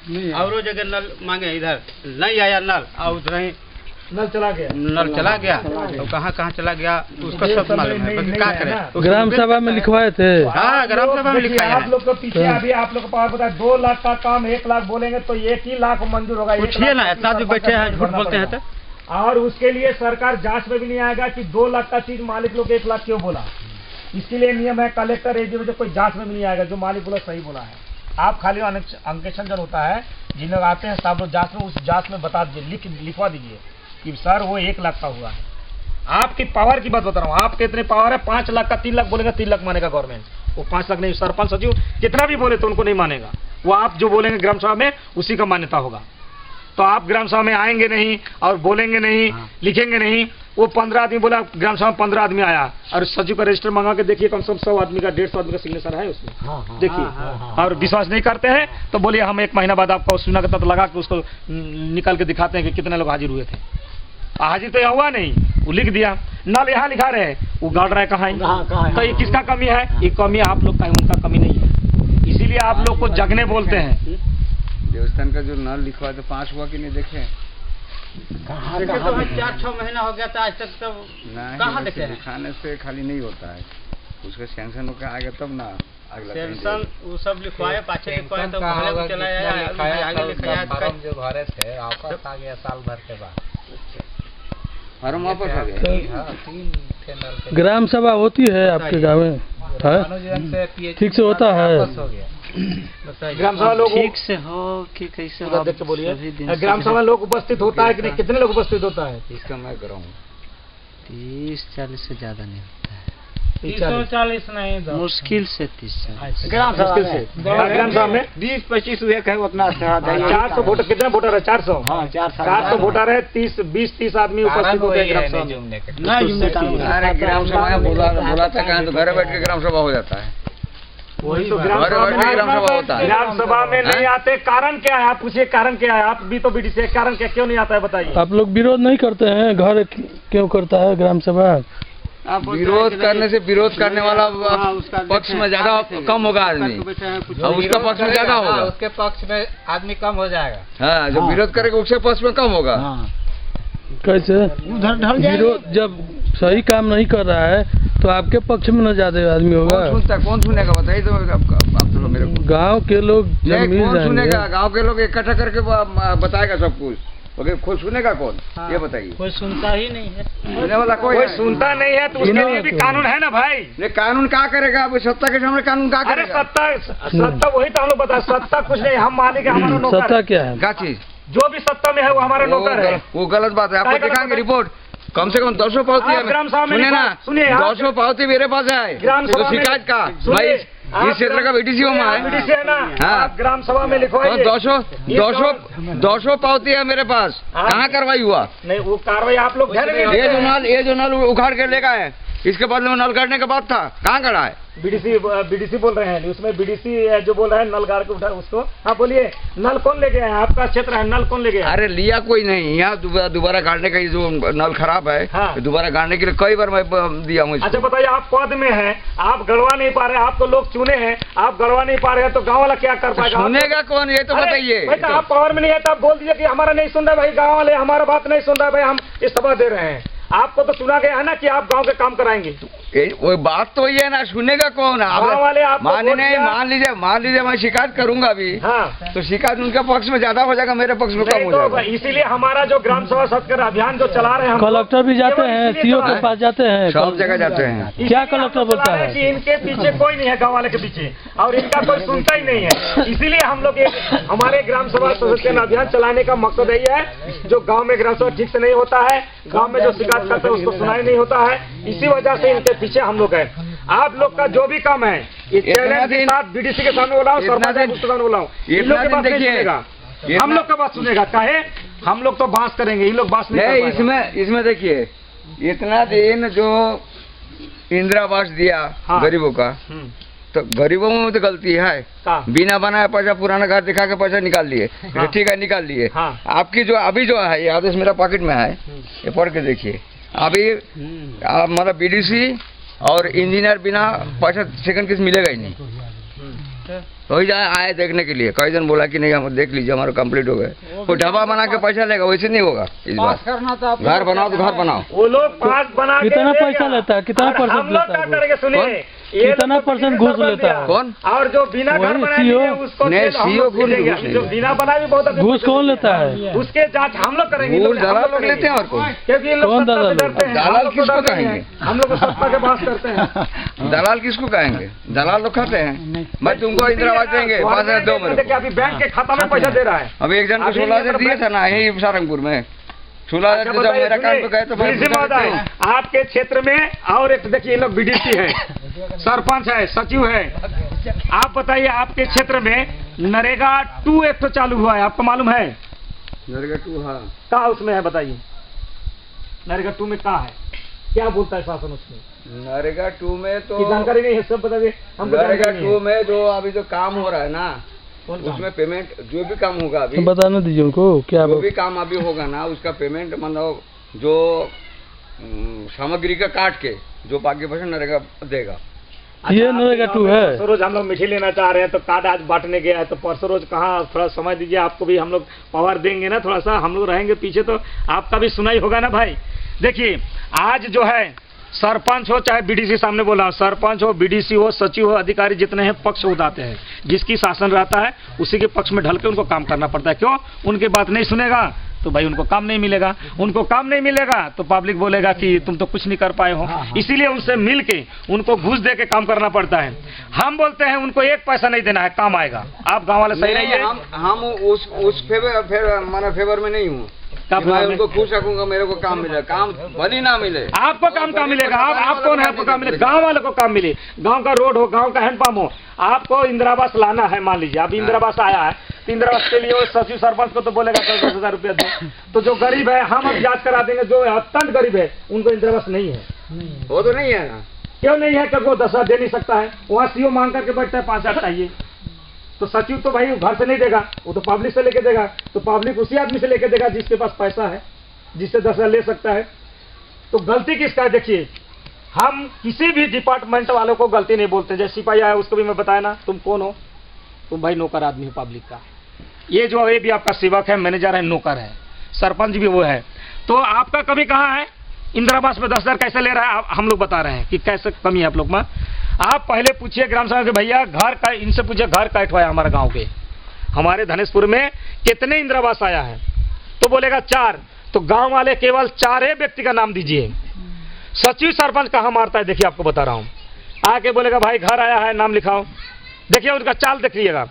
और वो जगह नल मांगे, इधर नहीं आया नल, और उधर ही नल चला गया तो कहाँ चला गया उसका सब मालूम है, क्या करें। ग्राम सभा में लिखवाए थे। हाँ, ग्राम सभा में लिखवाए हैं। आप लोग को पीछे अभी आप लोग को पावर पता है, 2 लाख का काम 1 लाख बोलेंगे तो 1 ही लाख मंजूर होगा। पूछिए ना, इतना जो बैठे हैं झूठ बोलते हैं तो। और उसके लिए सरकार जांच में भी नहीं आएगा कि 2 लाख का चीज मालिक लोग 1 लाख क्यों बोला। इसके लिए नियम है, कलेक्टर एडीओ कोई जांच में भी नहीं आएगा, जो मालिक बोला सही बोला है। आप खाली अंकेक्षण जन होता है, जिन लोग आते हैं सब लोग जांच में, उस जांच में बता दीजिए, लिखवा दीजिए कि सर वो 1 लाख का हुआ है। आपकी पावर की बात बता रहा हूँ, आपके इतने पावर है, 5 लाख का 3 लाख बोलेगा, 3 लाख मानेगा गवर्नमेंट, वो 5 लाख नहीं। सरपंच सचिव कितना भी बोले तो उनको नहीं मानेगा, वो आप जो बोलेंगे ग्राम सभा में उसी का मान्यता होगा। तो आप ग्राम सभा में आएंगे नहीं और बोलेंगे नहीं, लिखेंगे नहीं। वो 15 आदमी बोला, ग्राम सभा में 15 आदमी आया और सचिव का रजिस्टर मंगा के देखिए, कम से कम 100 आदमी का 150 आदमी का सिग्नेचर है उसमें, देखिए। और विश्वास नहीं करते हैं तो बोलिए हम 1 महीना बाद आपको सुना के तब लगा के उसको निकाल के दिखाते हैं कि कितने लोग हाजिर हुए थे। हाजिर तो हुआ नहीं, वो लिख दिया, नल यहाँ लिखा रहे हैं, वो गाड़ रहा है कहाँ। तो ये किसका कमी है? ये कमी आप लोग का है, उनका कमी नहीं है। इसीलिए आप लोग को जगने बोलते हैं। देवस्थान का जो नल लिखवा तो 5 हुआ कि नहीं देखे? देखे तो 4-6 महीना हो गया था, आज तक तो कहाँ देखे? दिखाने से खाली नहीं होता है, उसका सैंक्शन होकर आएगा तब ना अगला सैंक्शन। वो सब लिखवाए, पाछे लिखवाए तो पहले को चला आया, आगे लिखाया फॉर्म जो भरे थे वापस आ गया साल भर के बाद, फॉर्म वापस आ गया। ग्राम सभा होती है आपके गाँव में? ठीक से होता है? ग्राम सभा लोग ठीक से हो कि कैसे हो, देख के बोलिए। ग्राम सभा लोग उपस्थित होता है कि नहीं? कितने लोग उपस्थित होता है? इसका मैं कराऊँ 30-40 से ज्यादा नहीं होता है। 30-40 नहीं, मुश्किल से 30 ग्राम सभा में। ग्राम सभा में 20-25 हुए है, उतना 400 वोटर। कितने वोटर है? 400। 400 वोटर है, 20-30 आदमी उपस्थित होते हैं ग्राम सभा में। अरे ग्राम सभा में बोला था कहाँ, तो घर बैठ के ग्राम सभा हो जाता है। वही तो ग्राम सभा होता है। ग्राम सभा में नहीं आते, कारण क्या है? आप पूछिए कारण क्या है? आप भी तो बीडीसी, कारण क्या, क्यों नहीं आता है बताइए। आप लोग विरोध नहीं करते हैं? घर क्यों करता है ग्राम सभा? विरोध करने से विरोध करने वाला पक्ष में ज्यादा कम होगा आदमी, और उसका पक्ष में ज्यादा होगा, उसके पक्ष में आदमी कम हो जाएगा। हाँ, जो विरोध करेगा उसके पक्ष में कम होगा। कैसे विरोध? जब सही काम नहीं कर रहा है तो आपके पक्ष में न ज्यादा आदमी होगा। कौन सुनेगा बताइए तो आप तो मेरे को। गांव के लोग जब मिल कौन सुनेगा? जाएंगे, गांव के लोग इकट्ठा करके बताएगा सब कुछ, ओके? खुद सुनेगा कौन? ये बताइए। कोई सुनता ही नहीं है, सुनने वाला कोई सुनता नहीं है, तो उसके लिए भी कानून है ना भाई। ये कानून क्या करेगा? अब सत्ता के सामने कानून क्या अरे करेगा? सत्ता वही तो हम लोग बता, सत्ता कुछ नहीं, हम मालिक है, हमारा नौकर सत्ता है। क्या है? क्या चीज? जो भी सत्ता में है वो हमारा नौकर है। वो गलत बात है, आपको दिखाएंगे रिपोर्ट। कम से कम 200 पावती है, ग्राम सभा में सुनिए ना, सुनिए, 200 पावती मेरे पास है ग्राम सभा में शिकायत का। भाई इस क्षेत्र का बीडीसी हूँ मैं। बीडीसी है ना? हाँ। आप ग्राम सभा में लिखवाइए। 200 पावती है मेरे पास। कहाँ कार्रवाई हुआ? नहीं, वो कार्रवाई आप लोग ये जो नल उखाड़ के ले गए, इसके बदले में नल काटने का बात था, कहाँ करा है? बीडीसी बोल रहे हैं, उसमें बीडीसी जो बोल रहा है नल गाड़ के उठा उसको। हाँ बोलिए, नल कौन ले गया है? आपका क्षेत्र है, नल कौन ले गया? अरे लिया कोई नहीं, यहाँ दोबारा गाड़ने का जो नल खराब है, हाँ। दोबारा गाड़ने के लिए कई बार मैं दिया मुझे। अच्छा बताइए, आप पद में हैं, आप गड़वा नहीं पा रहे, आपको लोग चुने हैं, आप गड़वा नहीं पा रहे हैं, तो गाँव वाला क्या कर पाएगा? सुनेगा कौन ये तो बताइए। आप पावर में नहीं है तो आप बोल दीजिए कि हमारा नहीं सुन रहा भाई, गाँव वाले हमारा बात नहीं सुन रहा भाई, हम इस्तीफा दे रहे हैं। आपको तो सुना गया है ना कि आप गांव के काम कराएंगे। वो बात तो ये है ना, सुनेगा कौन? आप मान लीजिए मैं शिकायत करूंगा अभी, हाँ, तो शिकायत उनके पक्ष में ज्यादा हो जाएगा, मेरे पक्ष में कम हो जाएगा। इसीलिए हमारा जो ग्राम सभा सत्कार अभियान जो चला रहे हैं, कलेक्टर भी जाते हैं, सीओ के पास जाते हैं, सब जगह जाते हैं। क्या कलेक्टर बोलता है कि इनके पीछे कोई नहीं है, गाँव वाले के पीछे, और इनका कोई सुनता ही नहीं है। इसीलिए हम लोग हमारे ग्राम सभा सदस्य अभियान चलाने का मकसद यही है, जो गाँव में ग्राम सभा ठीक से नहीं होता है, गाँव में जो शिकायत करते हैं उसको सुनाई नहीं होता है, इसी वजह से इनके पीछे हम लोग हैं। आप लोग का जो भी काम है, ये चैलेंज के साथ बीडीसी के सामने बोला हूँ, सरपंच के सामने बोला हूँ, इन लोग की बात नहीं सुनेगा, हम लोग का बात सुनेगा। काहे? हम लोग तो बात करेंगे, इन लोग बात नहीं। इसमें देखिए, इतना दिन जो इंदिरा आवास दिया गरीबों का, तो गरीबों में तो गलती है, बिना बनाया पैसा, पुराना घर दिखा के पैसा निकाल लिए। ठीक है, निकाल लिए। आपकी जो अभी जो है, ये आदेश मेरा पॉकेट में है, ये पढ़ के देखिए। अभी मतलब बीडीसी और इंजीनियर बिना पैसा सेकंड किस मिलेगा ही नहीं। वही आए देखने के लिए, कई जन बोला कि नहीं हम देख लीजिए हमारा कंप्लीट हो गए। वो ढाबा बना के पैसा लेगा, वैसे नहीं होगा इस बार। घर बनाओ तो घर बनाओ। वो लोग पास बना के कितना पैसा लेता है, कितना परसेंट लेता है? करेंगे सुनिए, कितना परसेंट घूस लेता है? कौन? और जो बिना घर बनाए उसको नहीं, सीओ जो बिना बनाए भी बहुत घूस कौन लेता है? उसके जांच हम लोग करेंगे। दलाल लोग लेते हैं और कौन? क्योंकि ये लोग कौन सत्ता से दलाल? डरते हैं। दलाल किसको कहेंगे? हम लोग सत्ता के बात करते हैं। दलाल किसको कहेंगे? दलाल लोग खाते हैं। मैं तुमको इंदिरा आवास देंगे 5,000 दो मेरे को। अभी बैंक के खाता में पैसा दे रहा है। अभी एक जन को 16,000 दिया था ना यही सारंगपुर में। 16,000 जब मेरा काम पे गए तो आपके क्षेत्र में और एक देखिए लोग बीडीसी है, सरपंच है, सचिव है। आप बताइए आपके क्षेत्र में नरेगा 2 एक तो चालू हुआ है, आपको मालूम है? नरेगा 2 हाँ कहाँ उसमें है बताइए? नरेगा 2 में कहाँ है, क्या बोलता है शासन उसमें? नरेगा 2 में तो जानकारी नहीं है, सब बताइए हमको। नरेगा 2 में जो अभी जो काम हो रहा है ना, उसमें पेमेंट जो भी काम होगा अभी बताना दीजिए उनको क्या जो भी काम अभी होगा ना, उसका पेमेंट मतलब जो सामग्री का काट के जो बाकी पैसा नरेगा देगा। ये नरेगा 2 है। परसों रोज हम लोग मिठी लेना चाह रहे हैं तो कार्ड आज बांटने गया है, तो परसों रोज कहाँ, थोड़ा समय दीजिए, आपको भी हम लोग पावर देंगे ना, थोड़ा सा हम लोग रहेंगे पीछे तो आपका भी सुनाई होगा ना भाई। देखिए आज जो है सरपंच हो चाहे बीडीसी, सामने बोला सरपंच हो, बीडीसी हो, सचिव हो, अधिकारी जितने हैं पक्ष उठाते हैं। जिसकी शासन रहता है उसी के पक्ष में ढल के उनको काम करना पड़ता है। क्यों? उनकी बात नहीं सुनेगा तो भाई उनको काम नहीं मिलेगा, उनको काम नहीं मिलेगा तो पब्लिक बोलेगा कि तुम तो कुछ नहीं कर पाए हो। इसीलिए उनसे मिल के उनको घूस दे के काम करना पड़ता है। हम बोलते हैं उनको एक पैसा नहीं देना है, काम आएगा। आप गाँव वाले सही रहिए। हम उस फेवर में नहीं हूँ। मैं उनको खुश रखूंगा, मेरे को काम मिले, काम भले ना मिले आपको काम का मिलेगा। आप कौन है आपको काम मिले? गांव वाले को काम मिले, गांव का रोड हो, गांव का हैंडपंप हो। आपको इंदिरा आवास लाना है, मान लीजिए अभी इंदिरा आवास आया है तो इंदिरा आवास के लिए वो सचिव सरपंच को तो बोलेगा 10,000 रुपया दो। तो जो गरीब है हम अब जांच करा देंगे, जो अत्यंत गरीब है उनको इंदिरा आवास नहीं है। वो तो नहीं है ना। क्यों नहीं है? क्योंकि वो 10,000 दे नहीं सकता है, वहाँ सीओ मांग करके बैठता है 5,000 चाहिए। तो सचिव तो भाई घर से नहीं देगा, वो तो पब्लिक से लेके देगा। तो पब्लिक उसी आदमी से लेके देगा जिसके पास पैसा है, जिससे 10,000 ले सकता है। तो गलती किसका है? देखिए हम किसी भी डिपार्टमेंट वालों को गलती नहीं बोलते। जैसे सिपाही आया उसको भी मैं बताया ना, तुम कौन हो? तुम भाई नौकर आदमी हो पब्लिक का। ये जो ये भी आपका सेवक है, मैनेजर है, नौकर है, सरपंच भी वो है। तो आपका कमी कहाँ है? इंदिरा आवास में 10,000 कैसे ले रहा है? हम लोग बता रहे हैं कि कैसे कमी है आप लोग में। आप पहले पूछिए ग्राम सभा के भैया घर का, इनसे पूछिए घर कैठवाया हमारे गाँव के, हमारे धनेशपुर में कितने इंदिरा आवास आया है? तो बोलेगा 4। तो गांव वाले केवल 4 व्यक्ति का नाम दीजिए। सचिव सरपंच कहाँ मारता है? देखिए आपको बता रहा हूँ। आके बोलेगा भाई घर आया है, नाम लिखाओ। देखिए उनका चाल देखिएगा,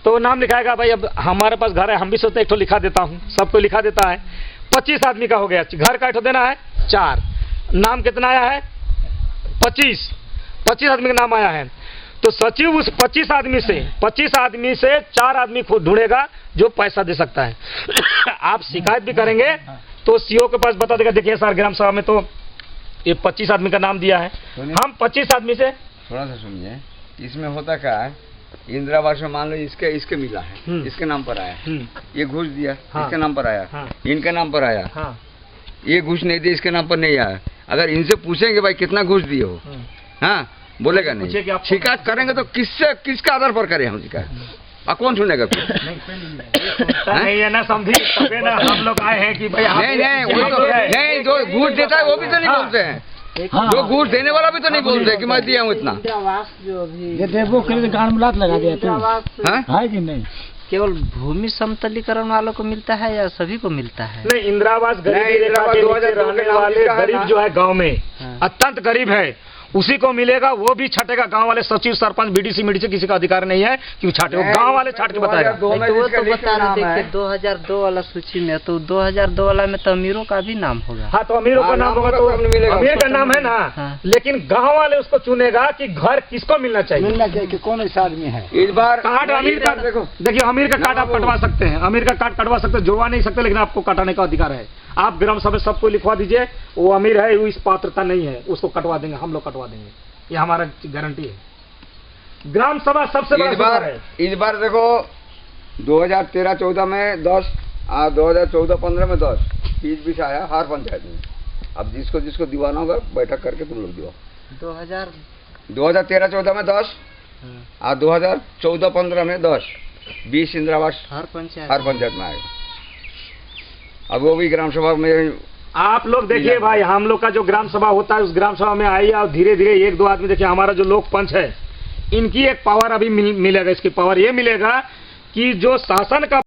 तो नाम लिखाएगा भाई अब हमारे पास घर है, हम भी सोचते एक ठो लिखा देता हूँ, सबको लिखा देता है। 25 आदमी का हो गया, घर का एक ठो देना है 4, नाम कितना आया है? 25 आदमी का नाम आया है। तो सचिव उस 25 आदमी से 4 आदमी खुद ढूंढेगा जो पैसा दे सकता है। आप शिकायत भी करेंगे तो सीओ के पास बता देगा, देखिए सर ग्राम सभा में तो ये 25 आदमी का नाम दिया है, हम 25 आदमी से। थोड़ा सा सुनिए, इसमें होता क्या है, इंदिरा आवास में मान लो इसके मिला है, इसके नाम पर आया, ये घूस दिया, इसके नाम पर आया, इनके नाम पर आया, ये घूस नहीं दिया, इसके नाम पर नहीं आया। अगर इनसे पूछेंगे भाई कितना घूस दिए हो, हाँ बोलेगा नहीं। शिकायत करेंगे तो किसका आधार पर करें हम शिकायत? कौन सुनेगा फिर? नहीं है ना, समझी ना हम लोग आए हैं कि भाई नहीं जो घूस देता है वो भी तो नहीं बोलते हैं, जो घूस देने वाला भी तो नहीं बोलते कि मैं दिया हूँ इतना। लगा दिया है कि नहीं? केवल भूमि समतलीकरण वालों को मिलता है या सभी को मिलता है? नहीं, इंदिरा आवास रहने वाले गरीब जो है गांव में, अत्यंत गरीब है, उसी को मिलेगा, वो भी छटेगा। गांव वाले सचिव सरपंच बीडीसी मीडीसी किसी का अधिकार नहीं है कि छाटे, वो गांव वाले छाट के बताएगा। तो वो तो बता रहे देखिए 2002 वाला सूची में, तो 2002 वाला में तो अमीरों का भी नाम होगा। हाँ तो अमीरों का नाम होगा, तो अमीर का नाम है ना, लेकिन गाँव वाले उसको चुनेगा कि घर किसको मिलना चाहिए कि कौन ऐसा आदमी है। इस बार कार्ड अमीर का, देखिए अमीर का कार्ड आप कटवा सकते हैं, अमीर का कार्ड कटवा सकते हैं, जुड़वा नहीं सकते, लेकिन आपको कटाने का अधिकार है। आप ग्राम सभा सबको लिखवा दीजिए, वो अमीर है, वो इस पात्रता नहीं है, उसको कटवा देंगे, हम लोग कटवा देंगे, ये हमारा गारंटी है। ग्राम सभा सबसे इस बार देखो 2013-14 में 10, 2014-15 में 10, 20-20 आया हर पंचायत में। अब जिसको दीवाना होगा बैठक करके तुम लोग दिवाओ। 2013-14 में 10, और 2014-15 में 10-20 इंदिरा आवास हर पंचायत में आएगा। अब वो भी ग्राम सभा में आप लोग देखिए भाई, हम लोग का जो ग्राम सभा होता है उस ग्राम सभा में आइए और धीरे धीरे 1-2 आदमी देखिए, हमारा जो लोक पंच है इनकी एक पावर अभी मिलेगा। इसकी पावर ये मिलेगा कि जो शासन का